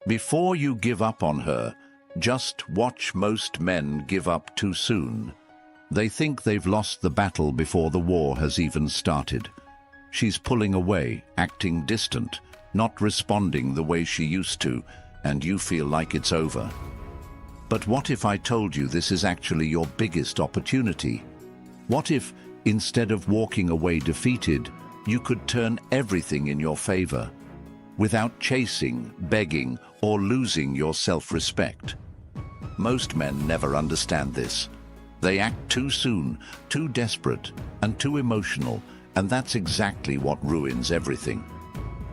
Before you give up on her, just watch. Most men give up too soon. They think they've lost the battle before the war has even started. She's pulling away, acting distant, not responding the way she used to, and you feel like it's over. But what if I told you this is actually your biggest opportunity? What if, instead of walking away defeated, you could turn everything in your favor, without chasing, begging, or losing your self-respect? Most men never understand this. They act too soon, too desperate, and too emotional, and that's exactly what ruins everything.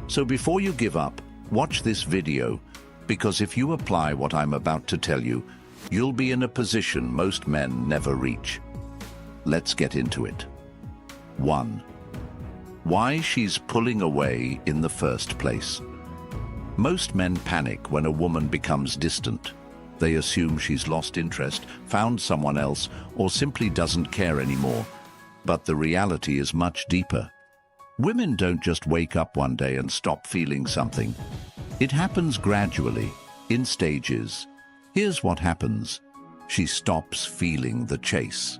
So before you give up, watch this video, because if you apply what I'm about to tell you, you'll be in a position most men never reach. Let's get into it. 1. Why she's pulling away in the first place. Most men panic when a woman becomes distant. They assume she's lost interest, found someone else, or simply doesn't care anymore. But the reality is much deeper. Women don't just wake up one day and stop feeling something. It happens gradually, in stages. Here's what happens. She stops feeling the chase.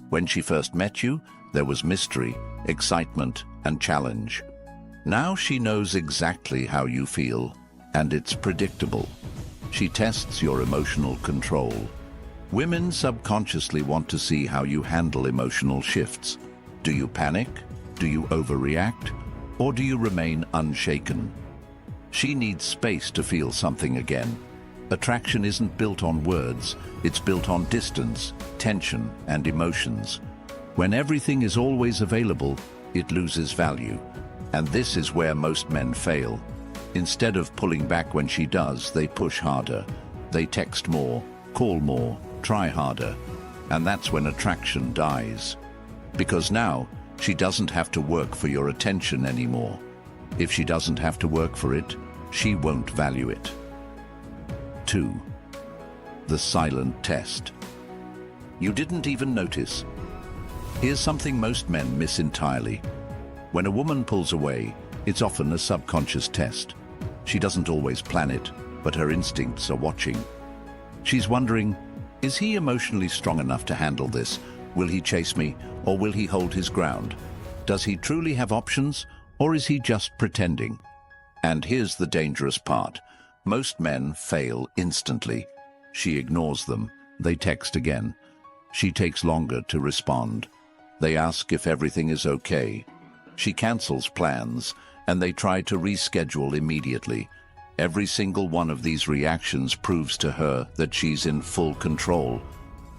When she first met you, there was mystery, excitement, and challenge. Now she knows exactly how you feel, and it's predictable. She tests your emotional control. Women subconsciously want to see how you handle emotional shifts. Do you panic? Do you overreact? Or do you remain unshaken? She needs space to feel something again. Attraction isn't built on words, it's built on distance, tension, and emotions. When everything is always available, it loses value. And this is where most men fail. Instead of pulling back when she does, they push harder. They text more, call more, try harder. And that's when attraction dies. Because now, she doesn't have to work for your attention anymore. If she doesn't have to work for it, she won't value it. 2. The silent test. You didn't even notice. Here's something most men miss entirely. When a woman pulls away, it's often a subconscious test. She doesn't always plan it, but her instincts are watching. She's wondering, is he emotionally strong enough to handle this? Will he chase me, or will he hold his ground? Does he truly have options, or is he just pretending? And here's the dangerous part. Most men fail instantly. She ignores them. They text again. She takes longer to respond. They ask if everything is okay. She cancels plans, and they try to reschedule immediately. Every single one of these reactions proves to her that she's in full control.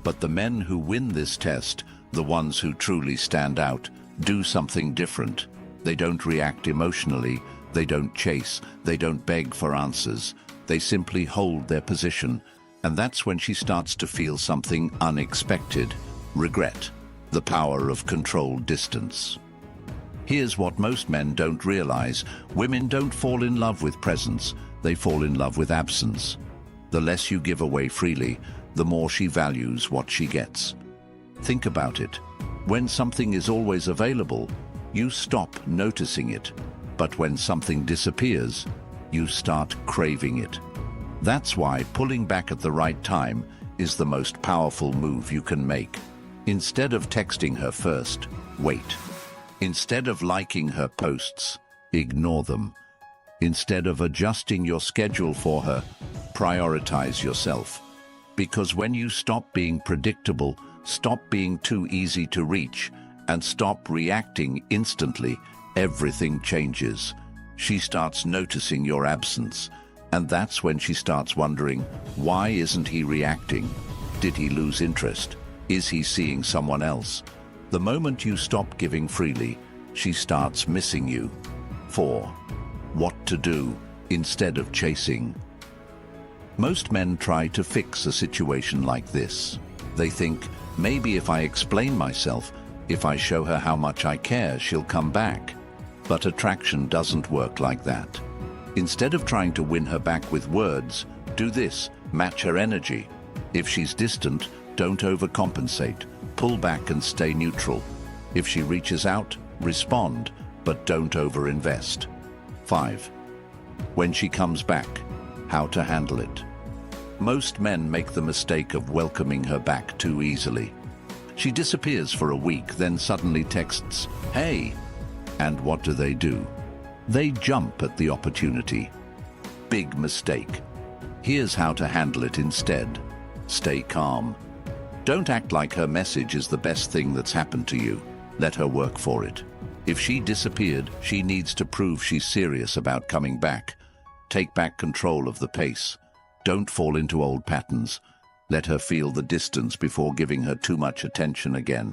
But the men who win this test, the ones who truly stand out, do something different. They don't react emotionally. They don't chase. They don't beg for answers. They simply hold their position. And that's when she starts to feel something unexpected. Regret. The power of controlled distance. Here's what most men don't realize. Women don't fall in love with presence. They fall in love with absence. The less you give away freely, the more she values what she gets. Think about it. When something is always available, you stop noticing it. But when something disappears, you start craving it. That's why pulling back at the right time is the most powerful move you can make. Instead of texting her first, wait. Instead of liking her posts, ignore them. Instead of adjusting your schedule for her, prioritize yourself. Because when you stop being predictable, stop being too easy to reach, and stop reacting instantly, everything changes. She starts noticing your absence, and that's when she starts wondering, why isn't he reacting? Did he lose interest? Is he seeing someone else? The moment you stop giving freely, she starts missing you. 4. What to do instead of chasing. Most men try to fix a situation like this. They think, maybe if I explain myself, if I show her how much I care, she'll come back. But attraction doesn't work like that. Instead of trying to win her back with words, do this, match her energy. If she's distant, don't overcompensate. Pull back and stay neutral. If she reaches out, respond, but don't overinvest. 5. When she comes back, How to handle it. Most men make the mistake of welcoming her back too easily. She disappears for a week, then suddenly texts, "Hey!" And what do? They jump at the opportunity. Big mistake. Here's how to handle it instead. Stay calm. Don't act like her message is the best thing that's happened to you. Let her work for it. If she disappeared, she needs to prove she's serious about coming back. Take back control of the pace. Don't fall into old patterns. Let her feel the distance before giving her too much attention again.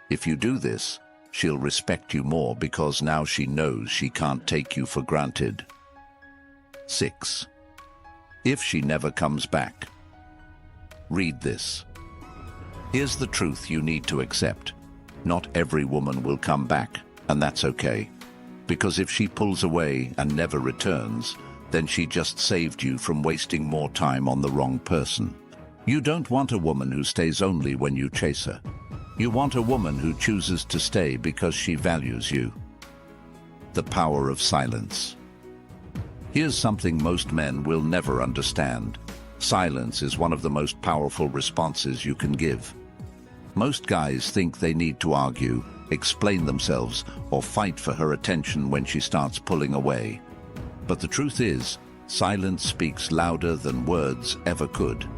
If you do this, she'll respect you more because now she knows she can't take you for granted. 6. If she never comes back. Read this. Here's the truth you need to accept. Not every woman will come back, and that's okay. Because if she pulls away and never returns, then she just saved you from wasting more time on the wrong person. You don't want a woman who stays only when you chase her. You want a woman who chooses to stay because she values you. The power of silence. Here's something most men will never understand. Silence is one of the most powerful responses you can give. Most guys think they need to argue, explain themselves, or fight for her attention when she starts pulling away. But the truth is, silence speaks louder than words ever could.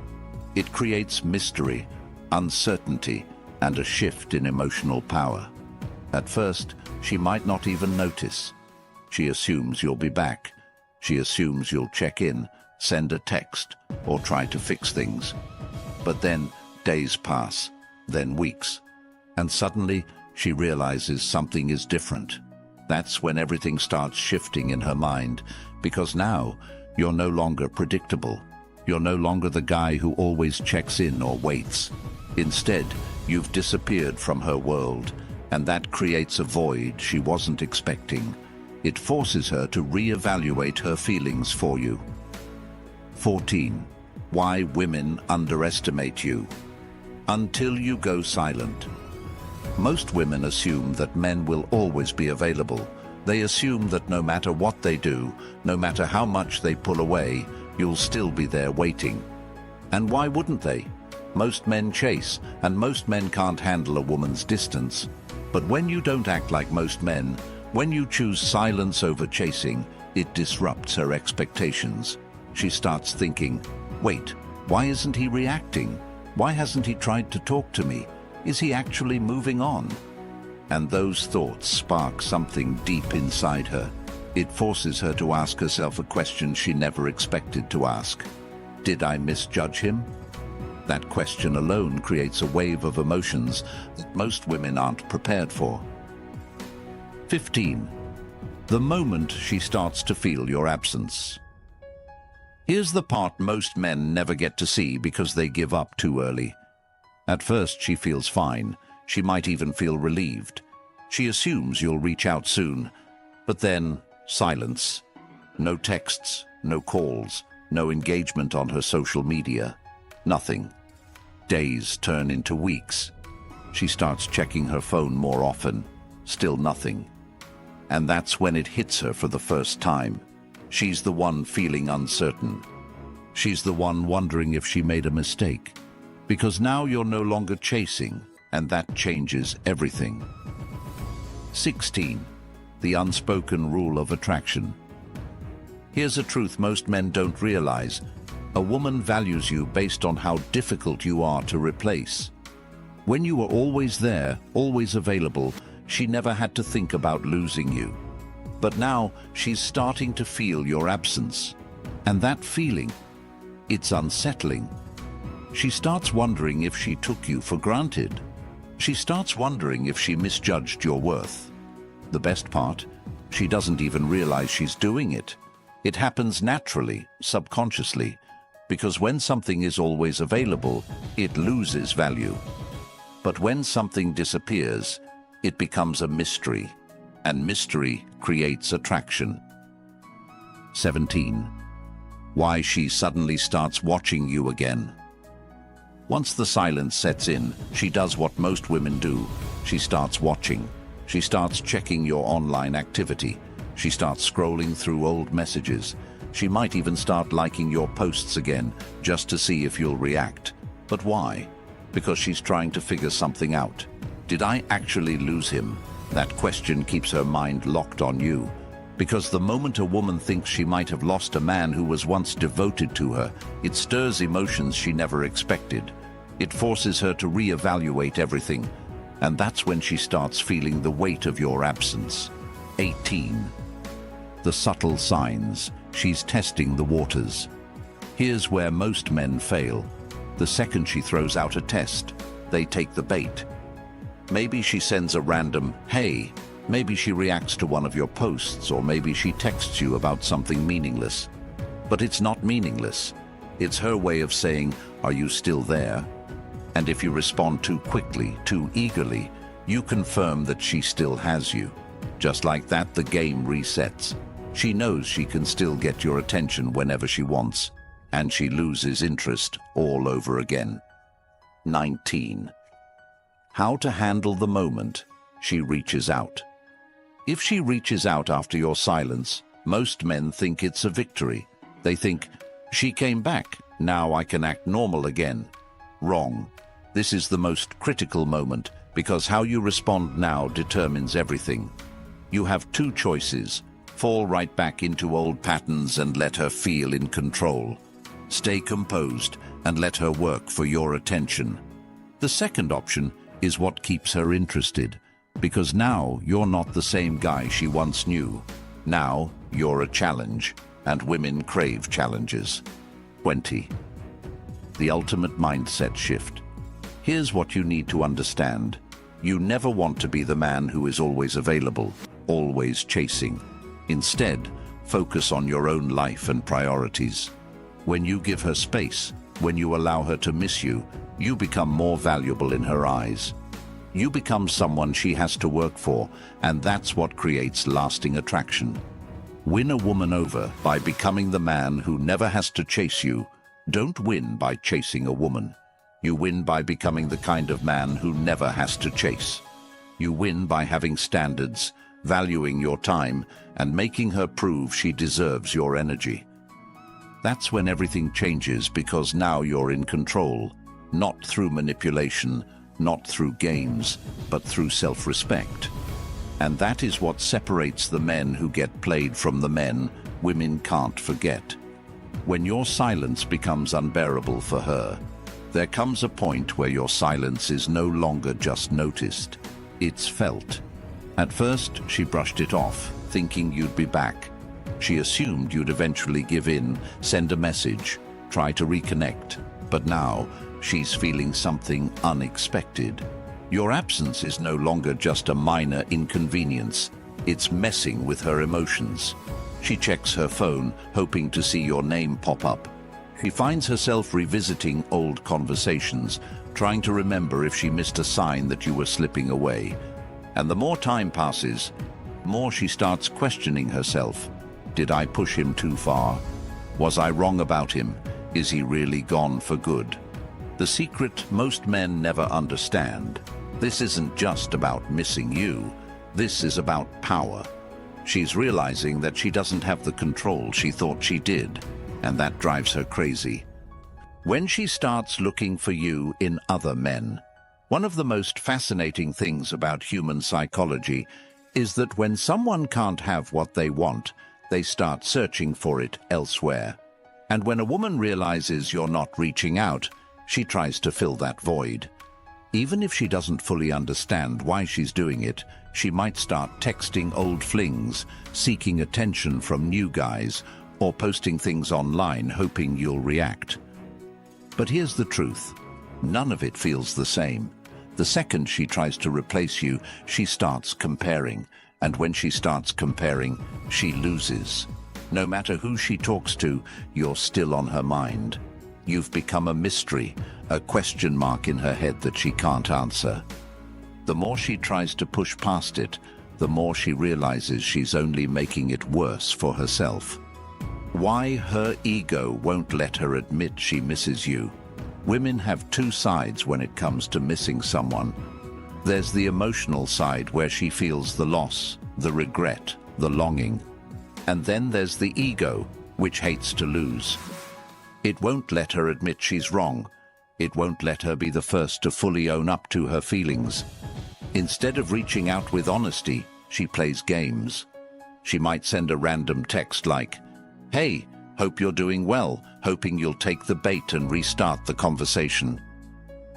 It creates mystery, uncertainty, and a shift in emotional power. At first, she might not even notice. She assumes you'll be back. She assumes you'll check in, send a text, or try to fix things. But then days pass, then weeks, and suddenly she realizes something is different. That's when everything starts shifting in her mind, because now you're no longer predictable. You're no longer the guy who always checks in or waits. Instead, you've disappeared from her world, and that creates a void she wasn't expecting. It forces her to reevaluate her feelings for you. 14. Why women underestimate you. Until you go silent. Most women assume that men will always be available. They assume that no matter what they do, no matter how much they pull away, you'll still be there waiting. And why wouldn't they? Most men chase, and most men can't handle a woman's distance. But when you don't act like most men, when you choose silence over chasing, it disrupts her expectations. She starts thinking, wait, why isn't he reacting? Why hasn't he tried to talk to me? Is he actually moving on? And those thoughts spark something deep inside her. It forces her to ask herself a question she never expected to ask. Did I misjudge him? That question alone creates a wave of emotions that most women aren't prepared for. 15. The moment she starts to feel your absence. Here's the part most men never get to see because they give up too early. At first, she feels fine. She might even feel relieved. She assumes you'll reach out soon. But then, silence. No texts, no calls, no engagement on her social media. Nothing. Days turn into weeks. She starts checking her phone more often. Still nothing. And that's when it hits her for the first time. She's the one feeling uncertain. She's the one wondering if she made a mistake. Because now you're no longer chasing, and that changes everything. 16. The unspoken rule of attraction. Here's a truth most men don't realize. A woman values you based on how difficult you are to replace. When you were always there, always available, she never had to think about losing you. But now she's starting to feel your absence. And that feeling, it's unsettling. She starts wondering if she took you for granted. She starts wondering if she misjudged your worth. The best part, she doesn't even realize she's doing it. It happens naturally, subconsciously, because when something is always available, it loses value. But when something disappears, it becomes a mystery, and mystery creates attraction. 17. Why she suddenly starts watching you again. Once the silence sets in, she does what most women do. She starts watching. She starts checking your online activity. She starts scrolling through old messages. She might even start liking your posts again, just to see if you'll react. But why? Because she's trying to figure something out. Did I actually lose him? That question keeps her mind locked on you. Because the moment a woman thinks she might have lost a man who was once devoted to her, it stirs emotions she never expected. It forces her to reevaluate everything. And that's when she starts feeling the weight of your absence. 18. The subtle signs. She's testing the waters. Here's where most men fail. The second she throws out a test, they take the bait. Maybe she sends a random, "Hey," maybe she reacts to one of your posts, or maybe she texts you about something meaningless. But it's not meaningless. It's her way of saying, "Are you still there?" And if you respond too quickly, too eagerly, you confirm that she still has you. Just like that, the game resets. She knows she can still get your attention whenever she wants, and she loses interest all over again. 19. How to handle the moment she reaches out. If she reaches out after your silence, most men think it's a victory. They think, "She came back, now I can act normal again." Wrong. This is the most critical moment, because how you respond now determines everything. You have two choices: fall right back into old patterns and let her feel in control. Stay composed and let her work for your attention. The second option is what keeps her interested, because now you're not the same guy she once knew. Now you're a challenge, and women crave challenges. 20. The ultimate mindset shift. Here's what you need to understand. You never want to be the man who is always available, always chasing. Instead, focus on your own life and priorities. When you give her space, when you allow her to miss you, you become more valuable in her eyes. You become someone she has to work for, and that's what creates lasting attraction. Win a woman over by becoming the man who never has to chase you. Don't win by chasing a woman. You win by becoming the kind of man who never has to chase. You win by having standards, valuing your time, and making her prove she deserves your energy. That's when everything changes, because now you're in control, not through manipulation, not through games, but through self-respect. And that is what separates the men who get played from the men women can't forget. When your silence becomes unbearable for her, there comes a point where your silence is no longer just noticed, it's felt. At first, she brushed it off, thinking you'd be back. She assumed you'd eventually give in, send a message, try to reconnect. But now, she's feeling something unexpected. Your absence is no longer just a minor inconvenience. It's messing with her emotions. She checks her phone, hoping to see your name pop up. She finds herself revisiting old conversations, trying to remember if she missed a sign that you were slipping away. And the more time passes, more she starts questioning herself. Did I push him too far? Was I wrong about him? Is he really gone for good? The secret most men never understand. This isn't just about missing you. This is about power. She's realizing that she doesn't have the control she thought she did, and that drives her crazy. When she starts looking for you in other men, one of the most fascinating things about human psychology is that when someone can't have what they want, they start searching for it elsewhere. And when a woman realizes you're not reaching out, she tries to fill that void. Even if she doesn't fully understand why she's doing it, she might start texting old flings, seeking attention from new guys, or posting things online hoping you'll react. But here's the truth. None of it feels the same. The second she tries to replace you, she starts comparing. And when she starts comparing, she loses. No matter who she talks to, you're still on her mind. You've become a mystery, a question mark in her head that she can't answer. The more she tries to push past it, the more she realizes she's only making it worse for herself. Why her ego won't let her admit she misses you. Women have two sides when it comes to missing someone. There's the emotional side where she feels the loss, the regret, the longing. And then there's the ego, which hates to lose. It won't let her admit she's wrong. It won't let her be the first to fully own up to her feelings. Instead of reaching out with honesty, she plays games. She might send a random text like, "Hey, hope you're doing well," hoping you'll take the bait and restart the conversation.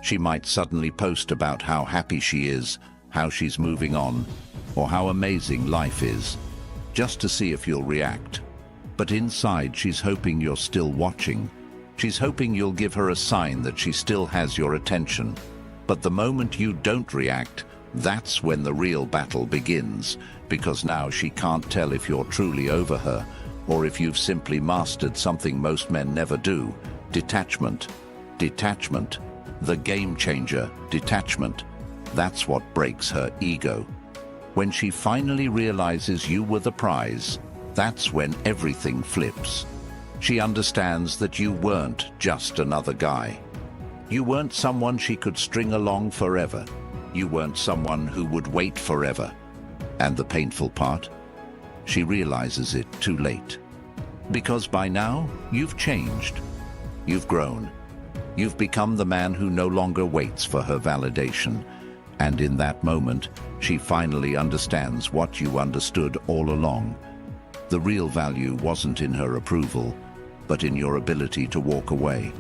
She might suddenly post about how happy she is, how she's moving on, or how amazing life is, just to see if you'll react. But inside, she's hoping you're still watching. She's hoping you'll give her a sign that she still has your attention. But the moment you don't react, that's when the real battle begins, because now she can't tell if you're truly over her, or if you've simply mastered something most men never do: detachment. Detachment. The game changer, detachment. That's what breaks her ego. When she finally realizes you were the prize, that's when everything flips. She understands that you weren't just another guy. You weren't someone she could string along forever. You weren't someone who would wait forever. And the painful part? She realizes it too late. Because by now, you've changed. You've grown. You've become the man who no longer waits for her validation. And in that moment, she finally understands what you understood all along. The real value wasn't in her approval, but in your ability to walk away.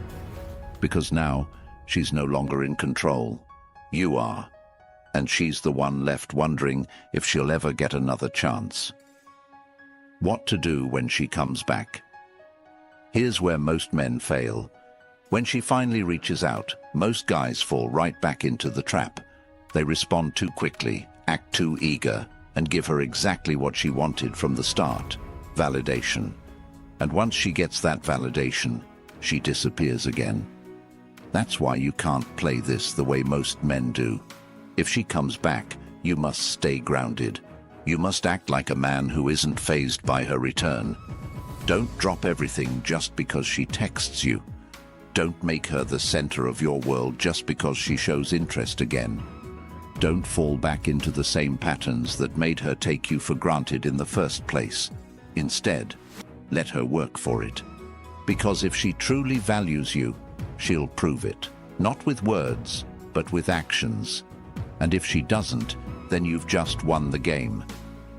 Because now, she's no longer in control. You are. And she's the one left wondering if she'll ever get another chance. What to do when she comes back? Here's where most men fail. When she finally reaches out, most guys fall right back into the trap. They respond too quickly, act too eager, and give her exactly what she wanted from the start: validation. And once she gets that validation, she disappears again. That's why you can't play this the way most men do. If she comes back, you must stay grounded. You must act like a man who isn't fazed by her return. Don't drop everything just because she texts you. Don't make her the center of your world just because she shows interest again. Don't fall back into the same patterns that made her take you for granted in the first place. Instead, let her work for it. Because if she truly values you, she'll prove it. Not with words, but with actions. And if she doesn't, then you've just won the game.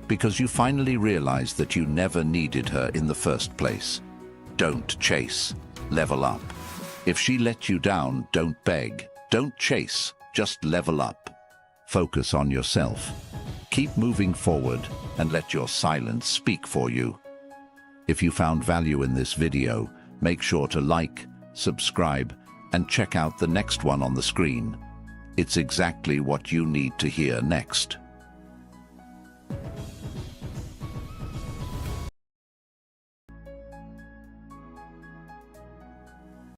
Because you finally realize that you never needed her in the first place. Don't chase. Level up. If she let you down, don't beg. Don't chase. Just level up. Focus on yourself. Keep moving forward and let your silence speak for you. If you found value in this video, make sure to like, subscribe, and check out the next one on the screen. It's exactly what you need to hear next.